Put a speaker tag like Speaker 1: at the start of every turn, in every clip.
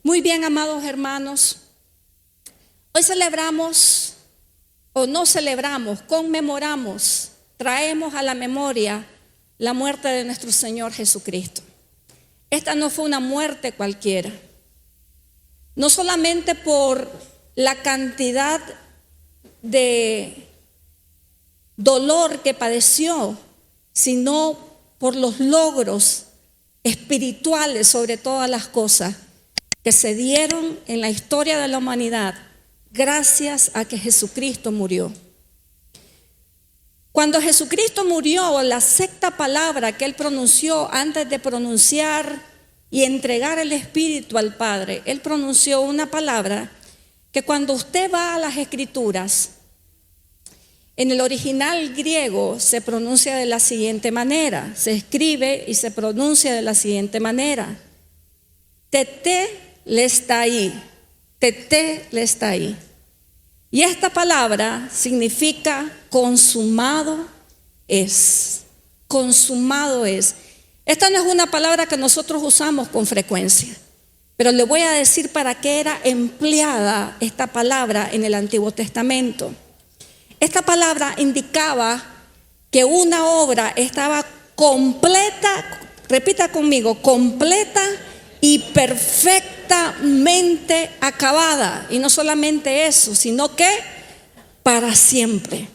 Speaker 1: Muy bien, amados hermanos, hoy celebramos, o no celebramos, conmemoramos, traemos a la memoria la muerte de nuestro Señor Jesucristo. Esta no fue una muerte cualquiera, no solamente por la cantidad de dolor que padeció, sino por los logros espirituales sobre todas las cosas que se dieron en la historia de la humanidad gracias a que Jesucristo murió. Cuando Jesucristo murió, la sexta palabra que Él pronunció antes de pronunciar y entregar el Espíritu al Padre, Él pronunció una palabra que cuando usted va a las Escrituras, en el original griego se pronuncia de la siguiente manera, se escribe y se pronuncia de la siguiente manera: tetelestai, tetelestai. Y esta palabra significa consumado es, consumado es. Esta no es una palabra que nosotros usamos con frecuencia, pero le voy a decir para qué era empleada esta palabra en el Antiguo Testamento. Esta palabra indicaba que una obra estaba completa, repita conmigo, completa y perfectamente acabada. Y no solamente eso, sino que para siempre.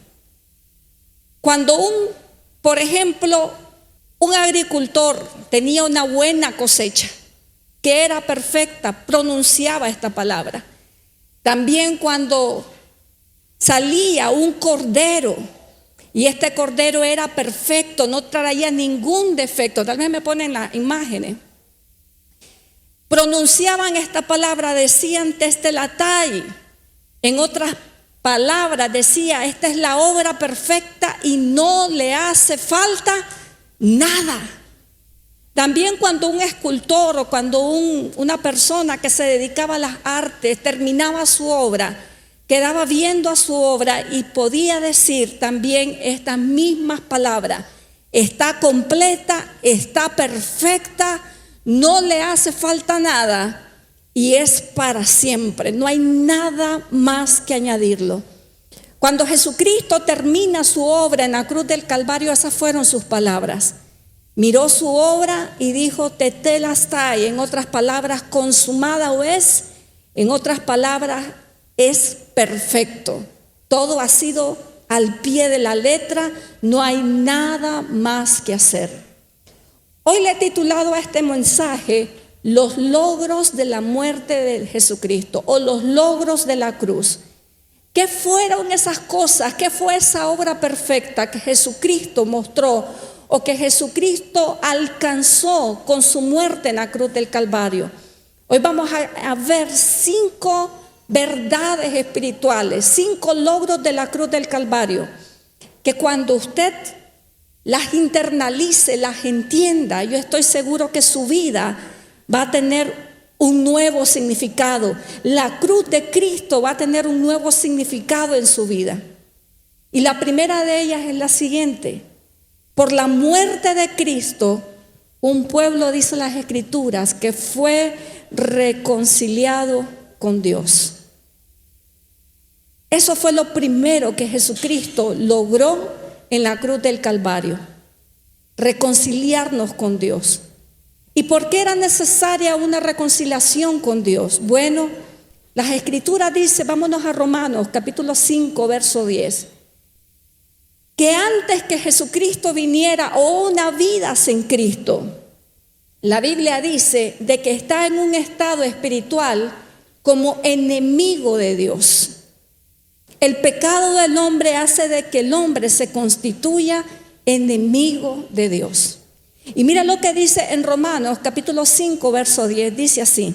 Speaker 1: Cuando por ejemplo, un agricultor tenía una buena cosecha, que era perfecta, pronunciaba esta palabra. También cuando salía un cordero y este cordero era perfecto, no traía ningún defecto, tal vez me ponen las imágenes, pronunciaban esta palabra, decían tetelestai. En otras palabras decía, esta es la obra perfecta y no le hace falta nada. También cuando un escultor o cuando una persona que se dedicaba a las artes terminaba su obra, quedaba viendo a su obra y podía decir también estas mismas palabras: está completa, está perfecta, no le hace falta nada y es para siempre. No hay nada más que añadirlo. Cuando Jesucristo termina su obra en la cruz del Calvario, esas fueron sus palabras. Miró su obra y dijo tetelestai, en otras palabras, consumada o es, en otras palabras, es perfecto. Todo ha sido al pie de la letra, no hay nada más que hacer. Hoy le he titulado a este mensaje los logros de la muerte de Jesucristo o los logros de la cruz. ¿Qué fueron esas cosas? ¿Qué fue esa obra perfecta que Jesucristo mostró o que Jesucristo alcanzó con su muerte en la cruz del Calvario? Hoy vamos a ver 5 verdades espirituales, 5 logros de la cruz del Calvario, que cuando usted las internalice, las entienda, yo estoy seguro que su vida va a tener un nuevo significado. La cruz de Cristo va a tener un nuevo significado en su vida. Y la primera de ellas es la siguiente: por la muerte de Cristo, un pueblo, dice las Escrituras, que fue reconciliado con Dios. Eso fue lo primero que Jesucristo logró en la cruz del Calvario: reconciliarnos con Dios. ¿Y por qué era necesaria una reconciliación con Dios? Bueno, las Escrituras dicen, vámonos a Romanos capítulo 5, verso 10, que antes que Jesucristo viniera o una vida sin Cristo, la Biblia dice de que está en un estado espiritual como enemigo de Dios. El pecado del hombre hace de que el hombre se constituya enemigo de Dios. Y mira lo que dice en Romanos capítulo 5, verso 10, dice así: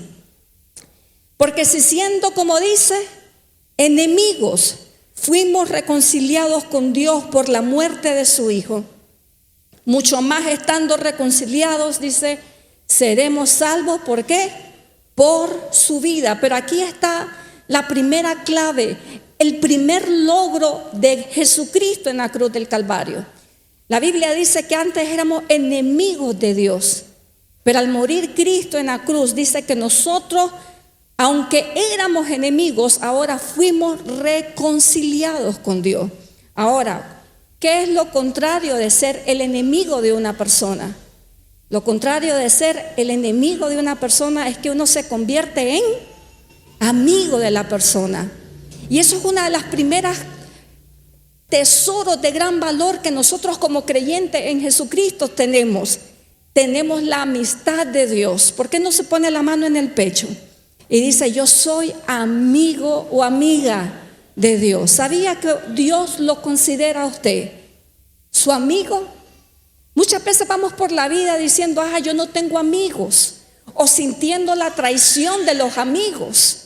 Speaker 1: porque si siendo, como dice, enemigos, fuimos reconciliados con Dios por la muerte de su Hijo, mucho más estando reconciliados, dice, seremos salvos. ¿Por qué? Por su vida. Pero aquí está la primera clave, el primer logro de Jesucristo en la cruz del Calvario. La Biblia dice que antes éramos enemigos de Dios, pero al morir Cristo en la cruz dice que nosotros Aunque éramos enemigos, ahora fuimos reconciliados con Dios. Ahora, ¿qué es lo contrario de ser el enemigo de una persona? Lo contrario de ser el enemigo de una persona es que uno se convierte en amigo de la persona. Y eso es una de las primeras tesoros de gran valor que nosotros como creyentes en Jesucristo tenemos. Tenemos la amistad de Dios. ¿Por qué no se pone la mano en el pecho y dice: yo soy amigo o amiga de Dios? ¿Sabía que Dios lo considera a usted su amigo? Muchas veces vamos por la vida diciendo: yo no tengo amigos, o sintiendo la traición de los amigos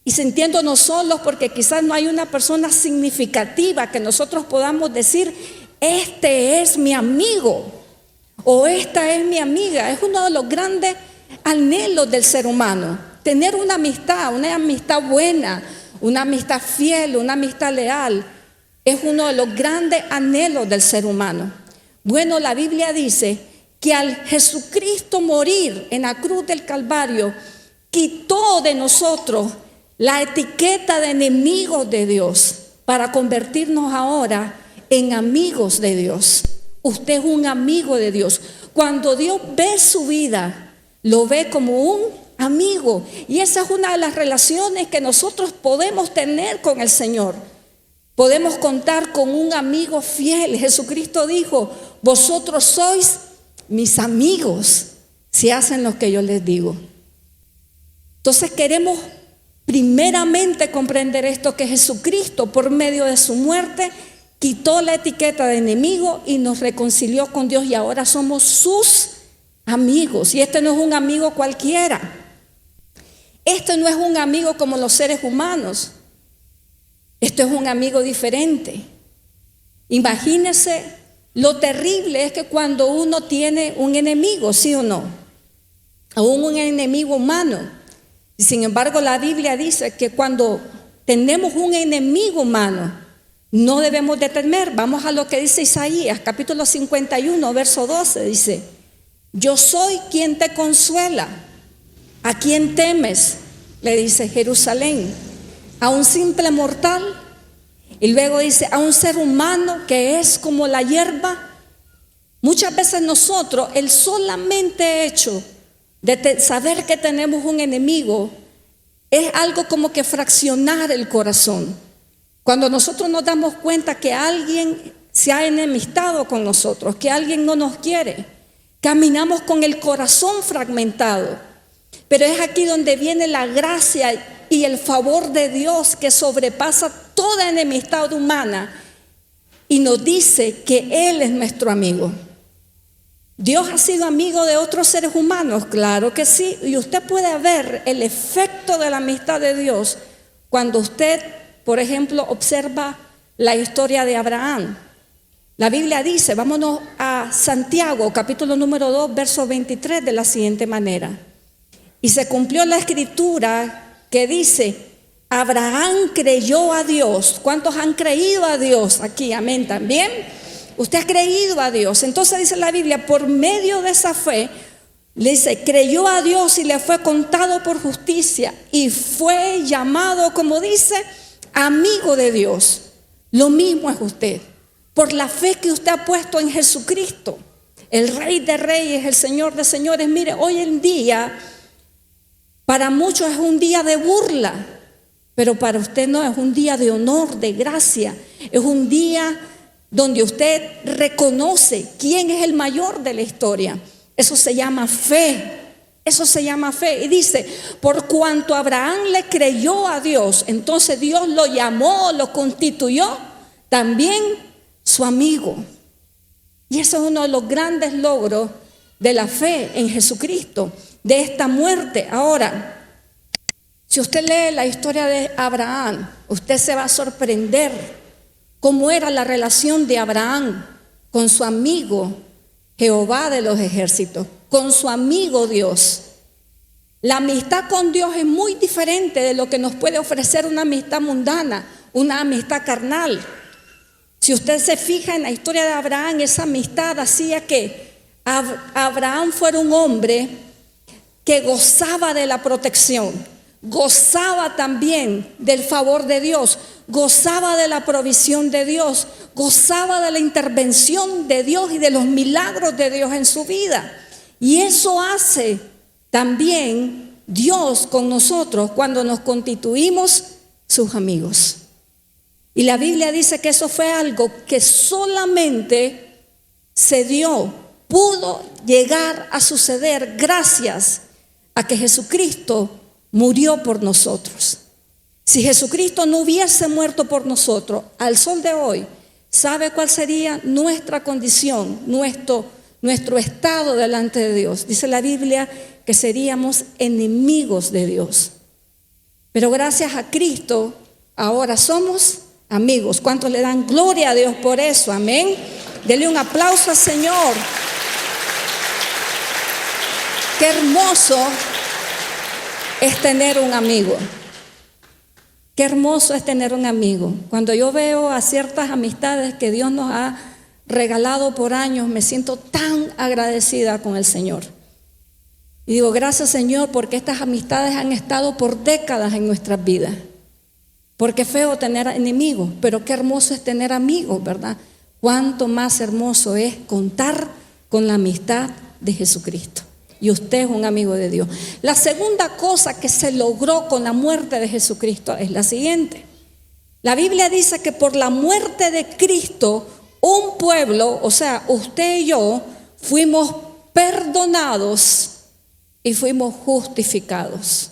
Speaker 1: y sintiéndonos solos porque quizás no hay una persona significativa que nosotros podamos decir: este es mi amigo o esta es mi amiga. Es uno de los grandes anhelos del ser humano, tener una amistad buena, una amistad fiel, una amistad leal. Es uno de los grandes anhelos del ser humano. Bueno, la Biblia dice que al Jesucristo morir en la cruz del Calvario, quitó de nosotros la etiqueta de enemigos de Dios para convertirnos ahora en amigos de Dios. Usted es un amigo de Dios. Cuando Dios ve su vida, lo ve como un amigo. Y esa es una de las relaciones que nosotros podemos tener con el Señor. Podemos contar con un amigo fiel. Jesucristo dijo: vosotros sois mis amigos si hacen lo que yo les digo. Entonces queremos primeramente comprender esto, que Jesucristo por medio de su muerte quitó la etiqueta de enemigo y nos reconcilió con Dios, y ahora somos sus amigos. Y este no es un amigo cualquiera. Este no es un amigo como los seres humanos. Esto es un amigo diferente. Imagínense lo terrible es que cuando uno tiene un enemigo, ¿sí o no? Aún un enemigo humano. Y sin embargo, la Biblia dice que cuando tenemos un enemigo humano, no debemos de temer. Vamos a lo que dice Isaías, capítulo 51, verso 12. Dice: yo soy quien te consuela. ¿A quién temes?, le dice Jerusalén. ¿A un simple mortal? Y luego dice: a un ser humano que es como la hierba. Muchas veces nosotros, el solamente hecho de saber que tenemos un enemigo es algo como que fraccionar el corazón. Cuando nosotros nos damos cuenta que alguien se ha enemistado con nosotros, que alguien no nos quiere, caminamos con el corazón fragmentado. Pero es aquí donde viene la gracia y el favor de Dios que sobrepasa toda enemistad humana y nos dice que Él es nuestro amigo. ¿Dios ha sido amigo de otros seres humanos? Claro que sí. Y usted puede ver el efecto de la amistad de Dios cuando usted, por ejemplo, observa la historia de Abraham. La Biblia dice, vámonos a Santiago, capítulo número 2, verso 23, de la siguiente manera: y se cumplió la escritura que dice: Abraham creyó a Dios. ¿Cuántos han creído a Dios aquí? Amén, también. Usted ha creído a Dios. Entonces dice la Biblia, por medio de esa fe, le dice, creyó a Dios y le fue contado por justicia y fue llamado, como dice, amigo de Dios. Lo mismo es usted, por la fe que usted ha puesto en Jesucristo, el Rey de Reyes, el Señor de Señores. Mire, hoy en día para muchos es un día de burla, pero para usted no, es un día de honor, de gracia. Es un día donde usted reconoce quién es el mayor de la historia. Eso se llama fe. Eso se llama fe. Y dice, por cuanto Abraham le creyó a Dios, entonces Dios lo llamó, lo constituyó también su amigo. Y eso es uno de los grandes logros de la fe en Jesucristo, de esta muerte. Ahora, si usted lee la historia de Abraham, usted se va a sorprender cómo era la relación de Abraham con su amigo Jehová de los ejércitos, con su amigo Dios. La amistad con Dios es muy diferente de lo que nos puede ofrecer una amistad mundana, una amistad carnal. Si usted se fija en la historia de Abraham, esa amistad hacía que Abraham fuera un hombre que gozaba de la protección. gozaba también del favor de Dios, gozaba de la provisión de Dios, gozaba de la intervención de Dios y de los milagros de Dios en su vida. Y eso hace también Dios con nosotros cuando nos constituimos sus amigos. Y la Biblia dice que eso fue algo que solamente se dio, pudo llegar a suceder gracias a que Jesucristo murió por nosotros. Si Jesucristo no hubiese muerto por nosotros, al sol de hoy, ¿sabe cuál sería nuestra condición, nuestro estado delante de Dios? Dice la Biblia que seríamos enemigos de Dios. Pero gracias a Cristo, ahora somos amigos. ¿Cuántos le dan gloria a Dios por eso? Amén. Dele un aplauso al Señor. Qué hermoso es tener un amigo. Qué hermoso es tener un amigo. Cuando yo veo a ciertas amistades que Dios nos ha regalado por años, me siento tan agradecida con el Señor. Y digo, gracias Señor, porque estas amistades han estado por décadas en nuestras vidas. Porque es feo tener enemigos, pero qué hermoso es tener amigos, ¿verdad? Cuánto más hermoso es contar con la amistad de Jesucristo. Y usted es un amigo de Dios. La segunda cosa que se logró con la muerte de Jesucristo es la siguiente. La Biblia dice que por la muerte de Cristo, un pueblo, o sea, usted y yo, fuimos perdonados y fuimos justificados.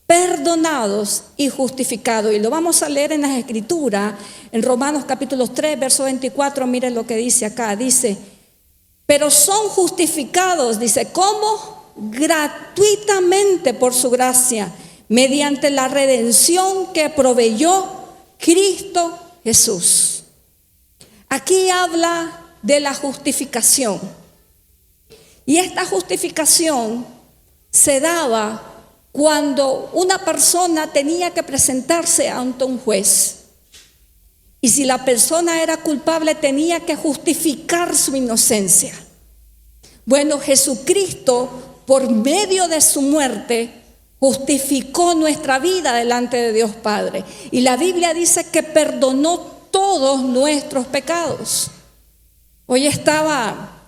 Speaker 1: Perdonados y justificados. Y lo vamos a leer en las Escrituras, en Romanos capítulo 3, verso 24, miren lo que dice acá. Dice, pero son justificados, dice, ¿cómo? Gratuitamente por su gracia, mediante la redención que proveyó Cristo Jesús. Aquí habla de la justificación. Y esta justificación se daba cuando una persona tenía que presentarse ante un juez. Y si la persona era culpable, tenía que justificar su inocencia. Bueno, Jesucristo, por medio de su muerte, justificó nuestra vida delante de Dios Padre. Y la Biblia dice que perdonó todos nuestros pecados. Hoy estaba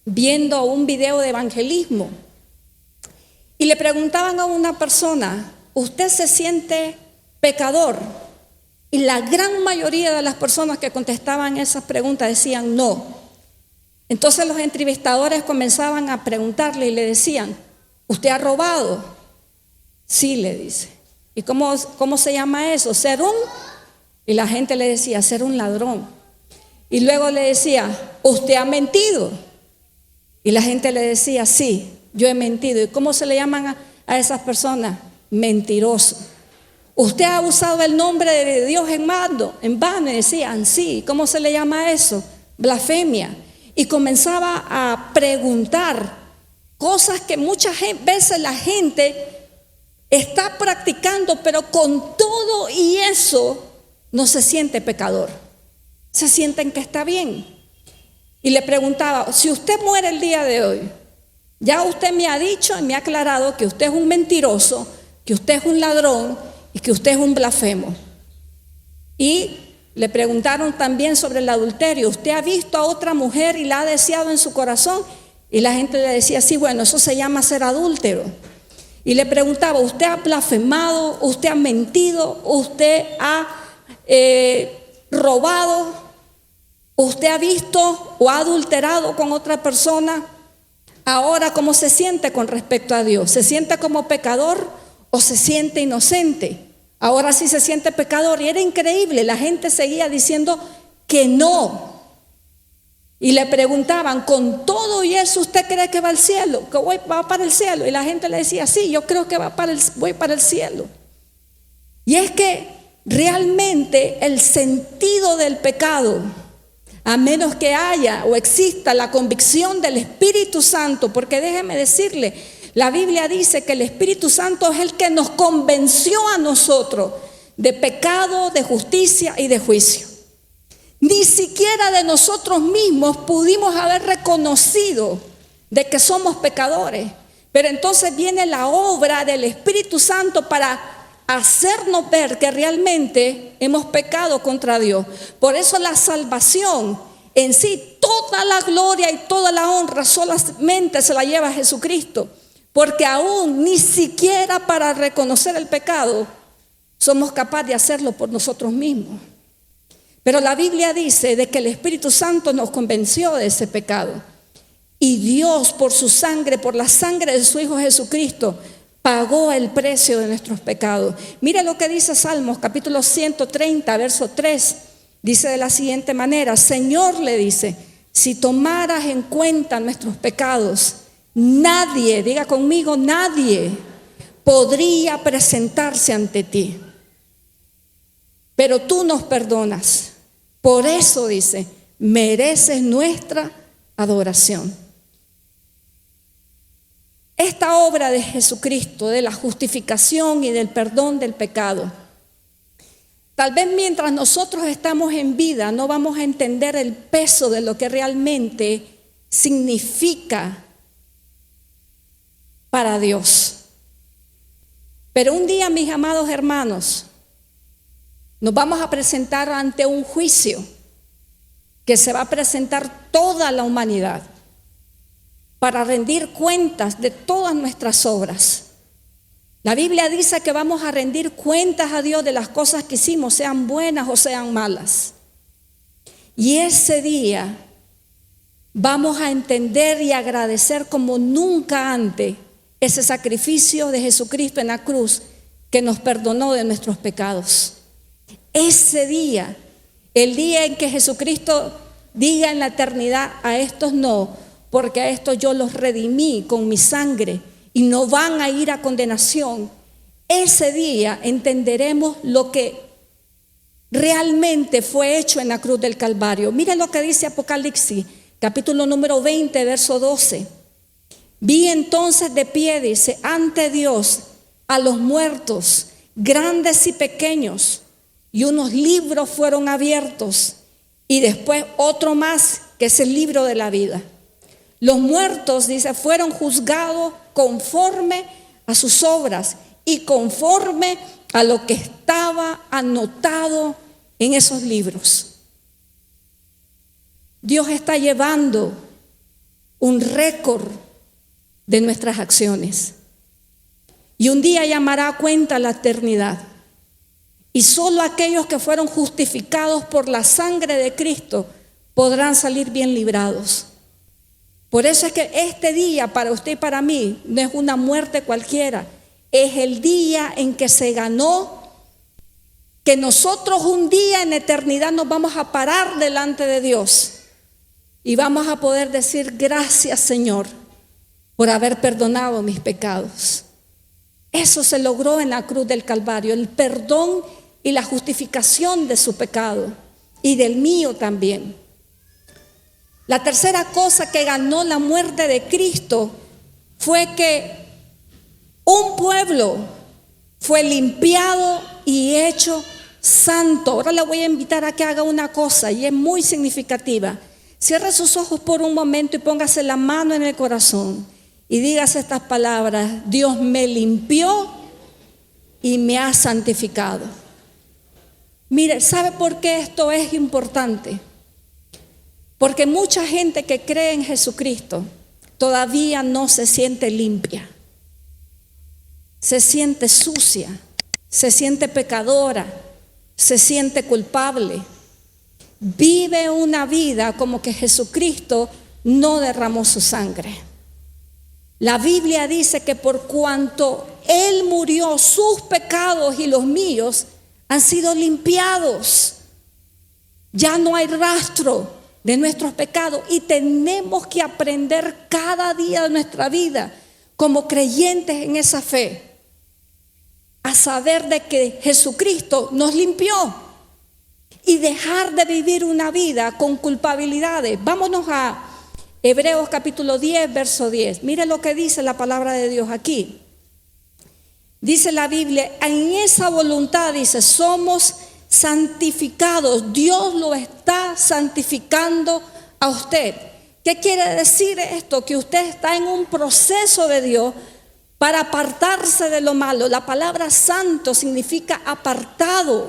Speaker 1: viendo un video de evangelismo y le preguntaban a una persona, ¿usted se siente pecador? Y la gran mayoría de las personas que contestaban esas preguntas decían no. Entonces los entrevistadores comenzaban a preguntarle y le decían, ¿usted ha robado? Sí, le dice. ¿Y cómo se llama eso? ¿Ser un? Y la gente le decía, ser un ladrón. Y luego le decía, ¿usted ha mentido? Y la gente le decía, sí, yo he mentido. ¿Y cómo se le llaman a esas personas? Mentiroso. ¿Usted ha usado el nombre de Dios en vano? Y decían, sí. ¿Cómo se le llama eso? Blasfemia. Y comenzaba a preguntar cosas que muchas veces la gente está practicando, pero con todo y eso no se siente pecador. Se sienten que está bien. Y le preguntaba, si usted muere el día de hoy, ya usted me ha dicho y me ha aclarado que usted es un mentiroso, que usted es un ladrón y que usted es un blasfemo. Y le preguntaron también sobre el adulterio. ¿Usted ha visto a otra mujer y la ha deseado en su corazón? Y la gente le decía, sí, bueno, eso se llama ser adúltero. Y le preguntaba, ¿usted ha blasfemado? ¿Usted ha mentido? ¿Usted ha robado? ¿Usted ha visto o ha adulterado con otra persona? Ahora, ¿cómo se siente con respecto a Dios? ¿Se siente como pecador o se siente inocente? Ahora sí se siente pecador. Y era increíble, la gente seguía diciendo que no. Y le preguntaban, ¿con todo y eso usted cree que va al cielo? ¿Que va para el cielo? Y la gente le decía, sí, yo creo que voy para el cielo. Y es que realmente el sentido del pecado, a menos que haya o exista la convicción del Espíritu Santo, porque déjeme decirle, la Biblia dice que el Espíritu Santo es el que nos convenció a nosotros de pecado, de justicia y de juicio. Ni siquiera de nosotros mismos pudimos haber reconocido de que somos pecadores. Pero entonces viene la obra del Espíritu Santo para hacernos ver que realmente hemos pecado contra Dios. Por eso la salvación en sí, toda la gloria y toda la honra solamente se la lleva Jesucristo. Porque aún ni siquiera para reconocer el pecado somos capaces de hacerlo por nosotros mismos. Pero la Biblia dice de que el Espíritu Santo nos convenció de ese pecado. Y Dios por su sangre, por la sangre de su Hijo Jesucristo, pagó el precio de nuestros pecados. Mira lo que dice Salmos capítulo 130, verso 3. Dice de la siguiente manera: Señor, le dice, si tomaras en cuenta nuestros pecados, nadie, diga conmigo, nadie podría presentarse ante ti. Pero tú nos perdonas. Por eso, dice, mereces nuestra adoración. Esta obra de Jesucristo, de la justificación y del perdón del pecado, tal vez mientras nosotros estamos en vida no vamos a entender el peso de lo que realmente significa para Dios. Pero un día, mis amados hermanos, nos vamos a presentar ante un juicio que se va a presentar toda la humanidad para rendir cuentas de todas nuestras obras. La Biblia dice que vamos a rendir cuentas a Dios de las cosas que hicimos, sean buenas o sean malas. Y ese día vamos a entender y agradecer como nunca antes ese sacrificio de Jesucristo en la cruz que nos perdonó de nuestros pecados. Ese día, el día en que Jesucristo diga en la eternidad: a estos no, porque a estos yo los redimí con mi sangre y no van a ir a condenación. Ese día entenderemos lo que realmente fue hecho en la cruz del Calvario. Miren lo que dice Apocalipsis, capítulo número 20, verso 12. Vi entonces de pie, dice, ante Dios a los muertos, grandes y pequeños, y unos libros fueron abiertos, y después otro más, que es el libro de la vida. Los muertos, dice, fueron juzgados conforme a sus obras y conforme a lo que estaba anotado en esos libros. Dios está llevando un récord de nuestras acciones y un día llamará a cuenta la eternidad. Y solo aquellos que fueron justificados por la sangre de Cristo podrán salir bien librados. Por eso es que este día para usted y para mí no es una muerte cualquiera, es el día en que se ganó, que nosotros un día en eternidad nos vamos a parar delante de Dios y vamos a poder decir: gracias, Señor, por haber perdonado mis pecados. Eso se logró en la cruz del Calvario, el perdón y la justificación de su pecado y del mío también. La tercera cosa que ganó la muerte de Cristo fue que un pueblo fue limpiado y hecho santo. Ahora le voy a invitar a que haga una cosa y es muy significativa. Cierre sus ojos por un momento y póngase la mano en el corazón y dígase estas palabras: Dios me limpió y me ha santificado. Mire, ¿sabe por qué esto es importante? Porque mucha gente que cree en Jesucristo todavía no se siente limpia. Se siente sucia, se siente pecadora, se siente culpable. Vive una vida como que Jesucristo no derramó su sangre. La Biblia dice que por cuanto Él murió, sus pecados y los míos han sido limpiados. Ya no hay rastro de nuestros pecados y tenemos que aprender cada día de nuestra vida como creyentes en esa fe a saber de que Jesucristo nos limpió y dejar de vivir una vida con culpabilidades. Vámonos a Hebreos capítulo 10, verso 10. Mire lo que dice la palabra de Dios aquí. Dice la Biblia: en esa voluntad, dice, somos santificados. Dios lo está santificando a usted. ¿Qué quiere decir esto? Que usted está en un proceso de Dios para apartarse de lo malo. La palabra santo significa apartado.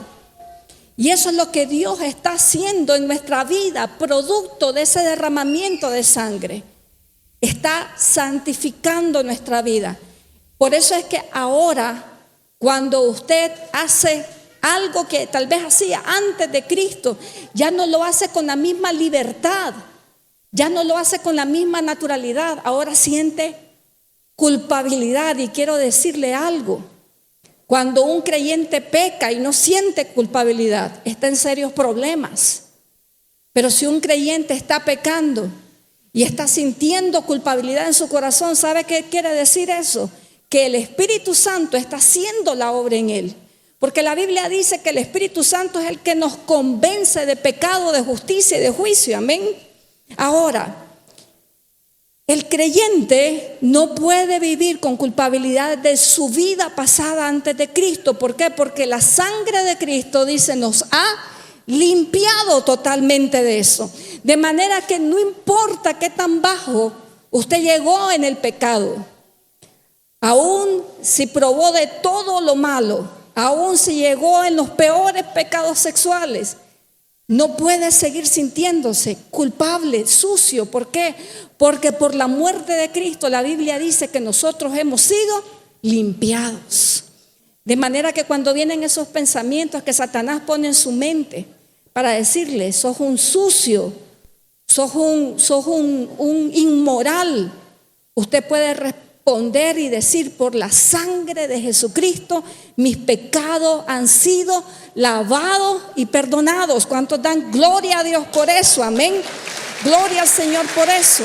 Speaker 1: Y eso es lo que Dios está haciendo en nuestra vida, producto de ese derramamiento de sangre. Está santificando nuestra vida. Por eso es que ahora, cuando usted hace algo que tal vez hacía antes de Cristo, ya no lo hace con la misma libertad, ya no lo hace con la misma naturalidad. Ahora siente culpabilidad. Y quiero decirle algo: cuando un creyente peca y no siente culpabilidad, está en serios problemas. Pero si un creyente está pecando y está sintiendo culpabilidad en su corazón, ¿sabe qué quiere decir eso? Que el Espíritu Santo está haciendo la obra en él. Porque la Biblia dice que el Espíritu Santo es el que nos convence de pecado, de justicia y de juicio. Amén. Ahora, el creyente no puede vivir con culpabilidad de su vida pasada antes de Cristo. ¿Por qué? Porque la sangre de Cristo, dice, nos ha limpiado totalmente de eso. De manera que no importa qué tan bajo usted llegó en el pecado, aún si probó de todo lo malo, aún si llegó en los peores pecados sexuales, no puede seguir sintiéndose culpable, sucio. ¿Por qué? Porque por la muerte de Cristo la Biblia dice que nosotros hemos sido limpiados. De manera que cuando vienen esos pensamientos que Satanás pone en su mente para decirle: sos un sucio, sos un inmoral, usted puede responder y decir: por la sangre de Jesucristo mis pecados han sido lavados y perdonados. ¿Cuántos dan gloria a Dios por eso? Amén. Gloria al Señor por eso.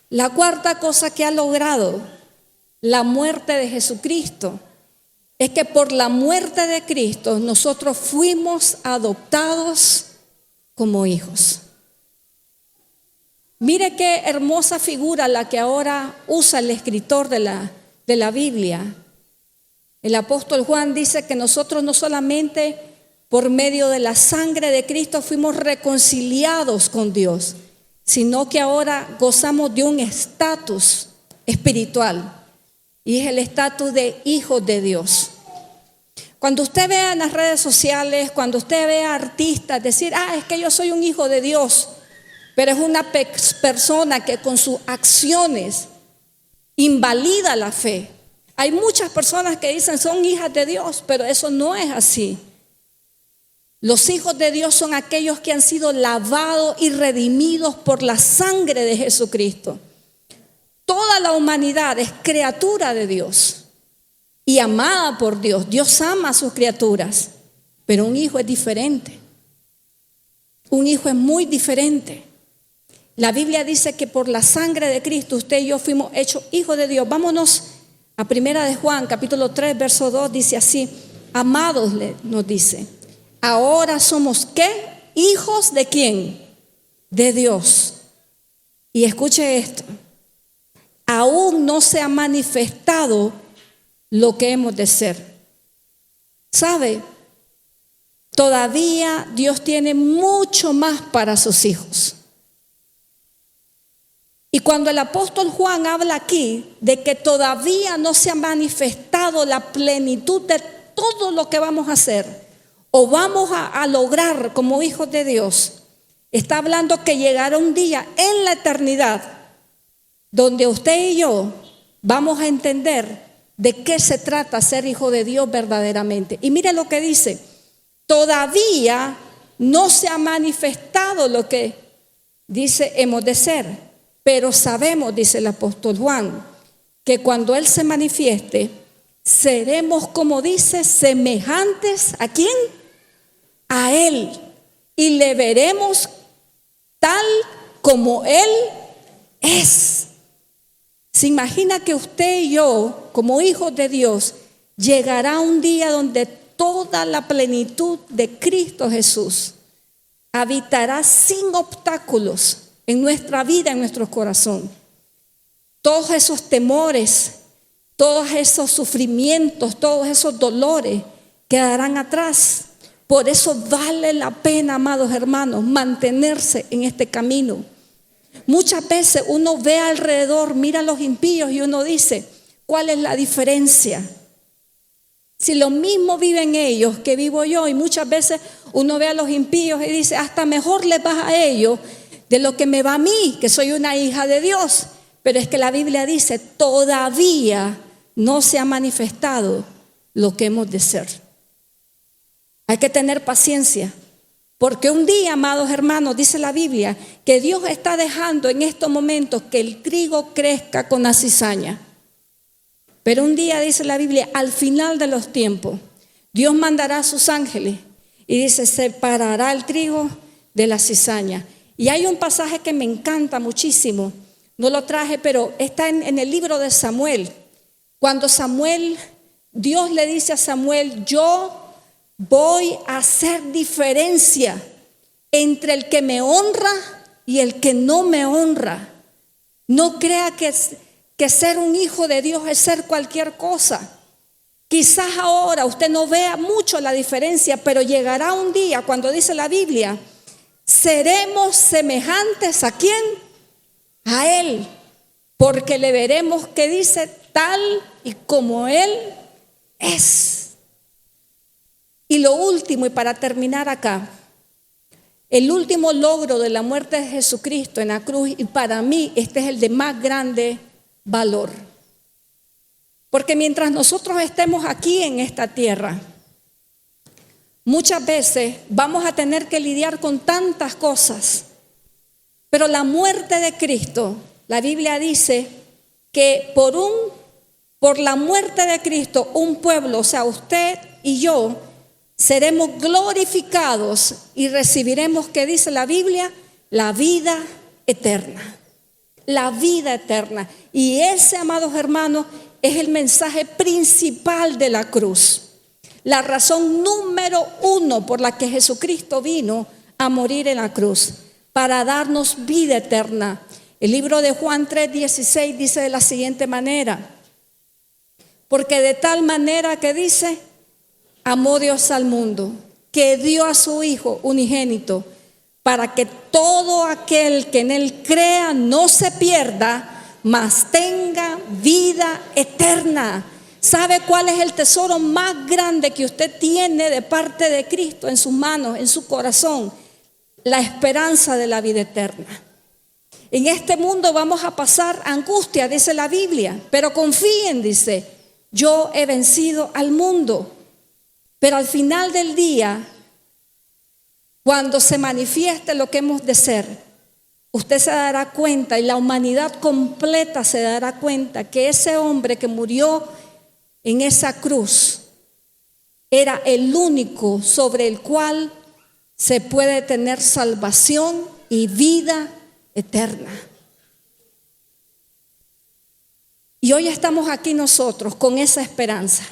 Speaker 1: La cuarta cosa que ha logrado la muerte de Jesucristo es que por la muerte de Cristo nosotros fuimos adoptados como hijos. Mire qué hermosa figura la que ahora usa el escritor de la Biblia. El apóstol Juan dice que nosotros no solamente por medio de la sangre de Cristo fuimos reconciliados con Dios, sino que ahora gozamos de un estatus espiritual, y es el estatus de hijos de Dios. Cuando usted vea en las redes sociales, cuando usted vea artistas decir: es que yo soy un hijo de Dios, pero es una persona que con sus acciones invalida la fe. Hay muchas personas que dicen son hijas de Dios, pero eso no es así. Los hijos de Dios son aquellos que han sido lavados y redimidos por la sangre de Jesucristo. Toda la humanidad es criatura de Dios y amada por Dios. Dios ama a sus criaturas, pero un hijo es diferente. Un hijo es muy diferente. La Biblia dice que por la sangre de Cristo usted y yo fuimos hechos hijos de Dios. Vámonos a Primera de Juan, capítulo 3, verso 2, dice así: amados, nos dice, ahora somos ¿qué? Hijos de ¿quién? De Dios. Y escuche esto: aún no se ha manifestado lo que hemos de ser. ¿Sabe? Todavía Dios tiene mucho más para sus hijos. Y cuando el apóstol Juan habla aquí de que todavía no se ha manifestado la plenitud de todo lo que vamos a hacer o vamos a lograr como hijos de Dios, está hablando que llegará un día en la eternidad donde usted y yo vamos a entender de qué se trata ser hijo de Dios verdaderamente. Y mire lo que dice: todavía no se ha manifestado lo que dice hemos de ser. Pero sabemos, dice el apóstol Juan, que cuando Él se manifieste, seremos, como dice, semejantes ¿a quién? A Él. Y le veremos tal como Él es. ¿Se imagina que usted y yo, como hijos de Dios, llegará un día donde toda la plenitud de Cristo Jesús habitará sin obstáculos en nuestra vida, en nuestro corazón? Todos esos temores, todos esos sufrimientos, todos esos dolores quedarán atrás, Por eso vale la pena, amados hermanos, mantenerse en este camino. Muchas veces uno ve alrededor, mira a los impíos y uno dice, ¿cuál es la diferencia? Si lo mismo viven ellos que vivo yo, y muchas veces uno ve a los impíos y dice, hasta mejor les va a ellos de lo que me va a mí, que soy una hija de Dios. Pero es que la Biblia dice, todavía no se ha manifestado lo que hemos de ser. Hay que tener paciencia, porque un día, amados hermanos, dice la Biblia, que Dios está dejando en estos momentos que el trigo crezca con la cizaña. Pero un día, dice la Biblia, al final de los tiempos, Dios mandará a sus ángeles y dice, separará el trigo de la cizaña. Y hay un pasaje que me encanta muchísimo, no lo traje, pero está en el libro de Samuel. Cuando Dios le dice a Samuel, yo voy a hacer diferencia entre el que me honra y el que no me honra. No crea que ser un hijo de Dios es ser cualquier cosa. Quizás ahora usted no vea mucho la diferencia, pero llegará un día cuando dice la Biblia, seremos semejantes ¿a quién? A Él, porque le veremos que dice tal y como Él es. Y lo último, y para terminar acá, el último logro de la muerte de Jesucristo en la cruz, y para mí este es el de más grande valor. Porque mientras nosotros estemos aquí en esta tierra, muchas veces vamos a tener que lidiar con tantas cosas. Pero la muerte de Cristo, la Biblia dice que por la muerte de Cristo, un pueblo, o sea, usted y yo, seremos glorificados y recibiremos, ¿qué dice la Biblia? La vida eterna. La vida eterna. Y ese, amados hermanos, es el mensaje principal de la cruz. La razón número 1 por la que Jesucristo vino a morir en la cruz, para darnos vida eterna. El libro de Juan 3:16 dice de la siguiente manera, porque de tal manera que dice, amó Dios al mundo, que dio a su Hijo unigénito, para que todo aquel que en Él crea no se pierda, mas tenga vida eterna. ¿Sabe cuál es el tesoro más grande que usted tiene de parte de Cristo en sus manos, en su corazón? La esperanza de la vida eterna. En este mundo vamos a pasar angustia, dice la Biblia, pero confíen, dice, yo he vencido al mundo. Pero al final del día, cuando se manifieste lo que hemos de ser, usted se dará cuenta y la humanidad completa se dará cuenta que ese hombre que murió en esa cruz era el único sobre el cual se puede tener salvación y vida eterna. Y hoy estamos aquí nosotros con esa esperanza.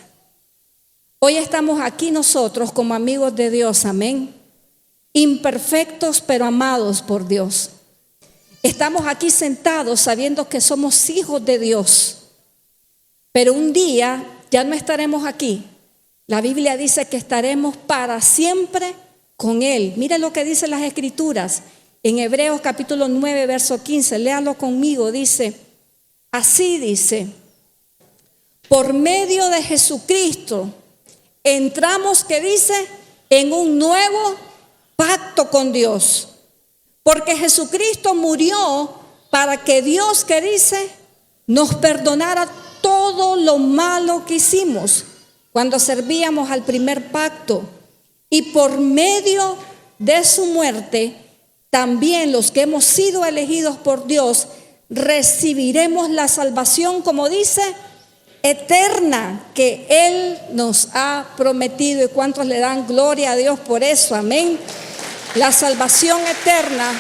Speaker 1: Hoy estamos aquí nosotros como amigos de Dios, amén. Imperfectos pero amados por Dios. Estamos aquí sentados sabiendo que somos hijos de Dios. Pero un día ya no estaremos aquí. La Biblia dice que estaremos para siempre con Él. Mire lo que dicen las Escrituras. En Hebreos capítulo 9, verso 15. Léalo conmigo. Dice, así dice, por medio de Jesucristo entramos, ¿qué dice? En un nuevo pacto con Dios. Porque Jesucristo murió para que Dios, ¿qué dice? Nos perdonara todo lo malo que hicimos cuando servíamos al primer pacto. Y por medio de su muerte, también los que hemos sido elegidos por Dios, recibiremos la salvación, como dice, eterna que Él nos ha prometido. ¿Y cuántos le dan gloria a Dios por eso? Amén. La salvación eterna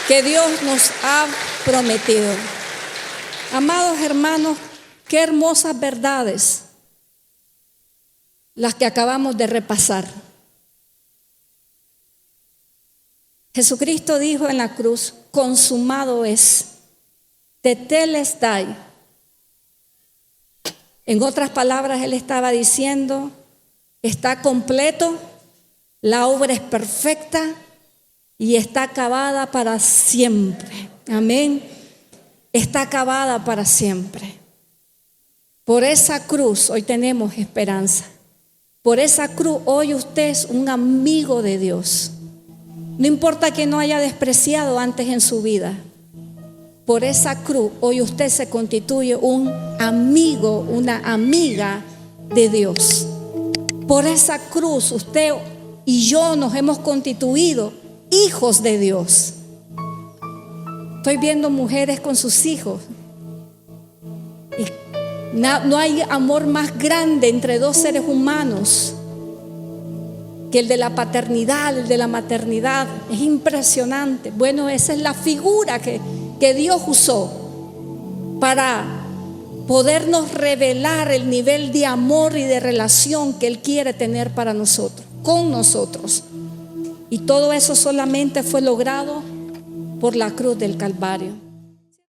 Speaker 1: que Dios nos ha prometido. Amados hermanos, qué hermosas verdades las que acabamos de repasar. Jesucristo dijo en la cruz, consumado es, tetelestai. En otras palabras, Él estaba diciendo, está completo, la obra es perfecta y está acabada para siempre. Amén. Está acabada para siempre. Por esa cruz hoy tenemos esperanza. Por esa cruz hoy usted es un amigo de Dios. No importa que no haya despreciado antes en su vida. Por esa cruz hoy usted se constituye un amigo, una amiga de Dios. Por esa cruz usted y yo nos hemos constituido hijos de Dios. Estoy viendo mujeres con sus hijos. Y no hay amor más grande entre dos seres humanos que el de la paternidad, el de la maternidad. Es impresionante. Bueno, esa es la figura que Dios usó para podernos revelar el nivel de amor y de relación que Él quiere tener para nosotros, con nosotros. Y todo eso solamente fue logrado por la cruz del Calvario.